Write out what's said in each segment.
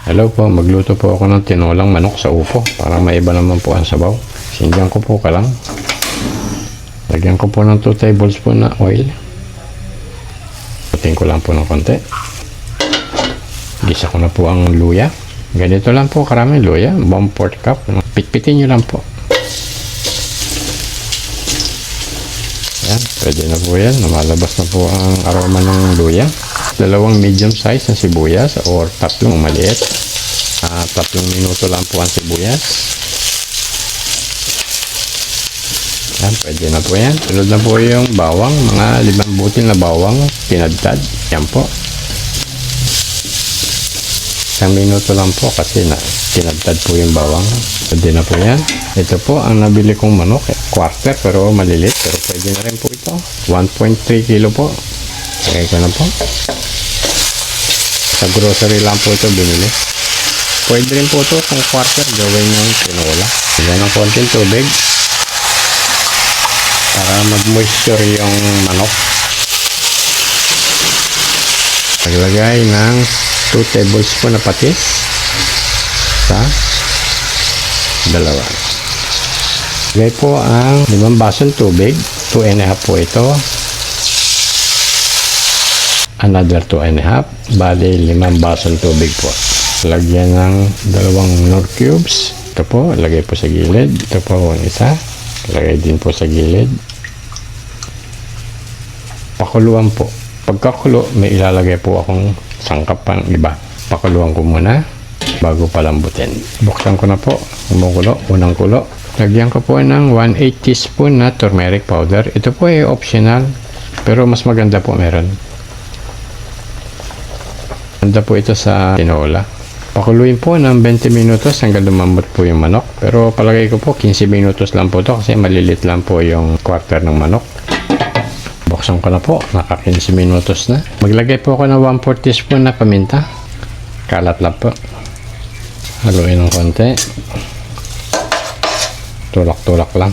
Hello po, magluto po ako ng tinolang manok sa upo para maiba naman po ang sabaw. Sindihan ko po ka lang. Lagyan ko po ng 2 tablespoon na oil. Putin ko lang po ng konti. Gisa ko na po ang luya. Ganito lang po karami luya, 1/4 cup. Pitpitin nyo lang po. Yan, pwede na po yan. Lumalabas na po ang aroma ng luya. 2 medium size na sibuyas or 3 maliit. 3 minuto lang po ang sibuyas. Yan, pwede na po yan. Sunod na po yung bawang, mga 5 butil na bawang, pinadtad. Yan po. 1 minuto lang po kasi tinadtad po yung bawang. Pwede na po yan. Ito po ang nabili kong manok. Quarter pero malilit. Pero pwede na rin po ito. 1.3 kilo po. Lagay ko na po. Sa grocery lang po ito binili. Pwede rin po ito kung quarter gawin yung tinola. Lagyan ng konting tubig para mag-moisture yung manok. Naglagay ng 2 tablespoon na patis sa 2. Lagay po ang 5 basong tubig. 2.5 po ito. Another 2.5. Bali 5 basong tubig po. Lagyan ng 2 Knorr cubes. Ito po, lagay po sa gilid. Ito po ang isa. Lagay din po sa gilid. Pakuluan po. Pagkakulo, may ilalagay po akong sangkap pang iba. Pakuluan ko muna bago palambutin. Buksan ko na po. Kumukulo. Unang kulo. Lagyan ko po ng 1/8 teaspoon na turmeric powder. Ito po ay optional. Pero mas maganda po meron. Maganda po ito sa tinola. Pakuluin po ng 20 minutos hanggang lumambot po yung manok. Pero palagay ko po 15 minutos lang po ito kasi malilit lang po yung quarter ng manok. Buksan ko na po. Naka 15 minutos na. Maglagay po ako ng 1/4 teaspoon na paminta. Kalat lang po. Haluin ng konti. Tulak-tulak lang.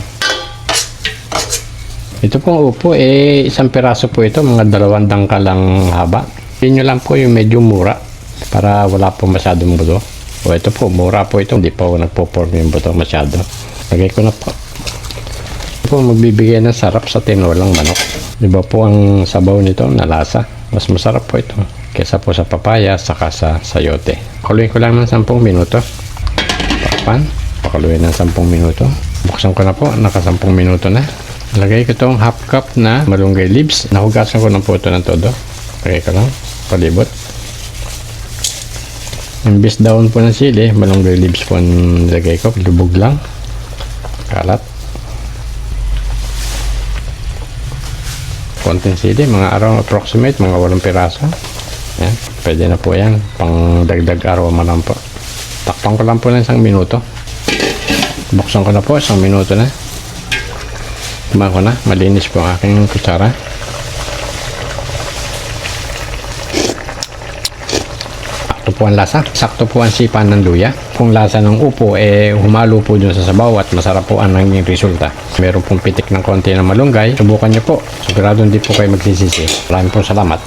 Ito pong upo isang piraso po ito. Mga 2 dangkal lang haba. Hindi nyo lang po yung medyo mura para wala po masyadong buto. O ito po, mura po ito. Hindi pa po nagpo-form yung buto masyado. Lagay ko na po. Ito po magbibigay ng sarap sa tinolang manok. Diba po ang sabaw nito na lasa? Mas masarap po ito kesa po sa papaya saka sa sayote. Pakuluin ko lang ng 10 minuto. Takpan. Pakuluin ng 10 minuto. Buksan ko na po. Naka 10 minuto na. Lagay ko itong 1/2 cup na malunggay leaves. Nahugasan ko na po ito ng todo. Lagay ko lang. Palibot. Imbis daon po ng sili, malunggay leaves po ang lagay ko. Lubog lang. Kalat. Konting sili, mga araw approximate, mga 8 piraso. Yan. Pwede na po yan. Pang dagdag aroma lang po. Takpan ko lang po ng 1 minuto. Buksan ko na po, 1 minuto na. Kumain ko na. Malinis po ang aking kutsara. Sakto po ang lasa. Sakto po ang sipa ng luya. Kung lasa ng upo, humalo po dun sa sabaw at masarap po ang naging resulta. Meron pong pitik ng konti ng malunggay. Subukan nyo po. Sigurado hindi po kayo magsisisi. Maraming po salamat.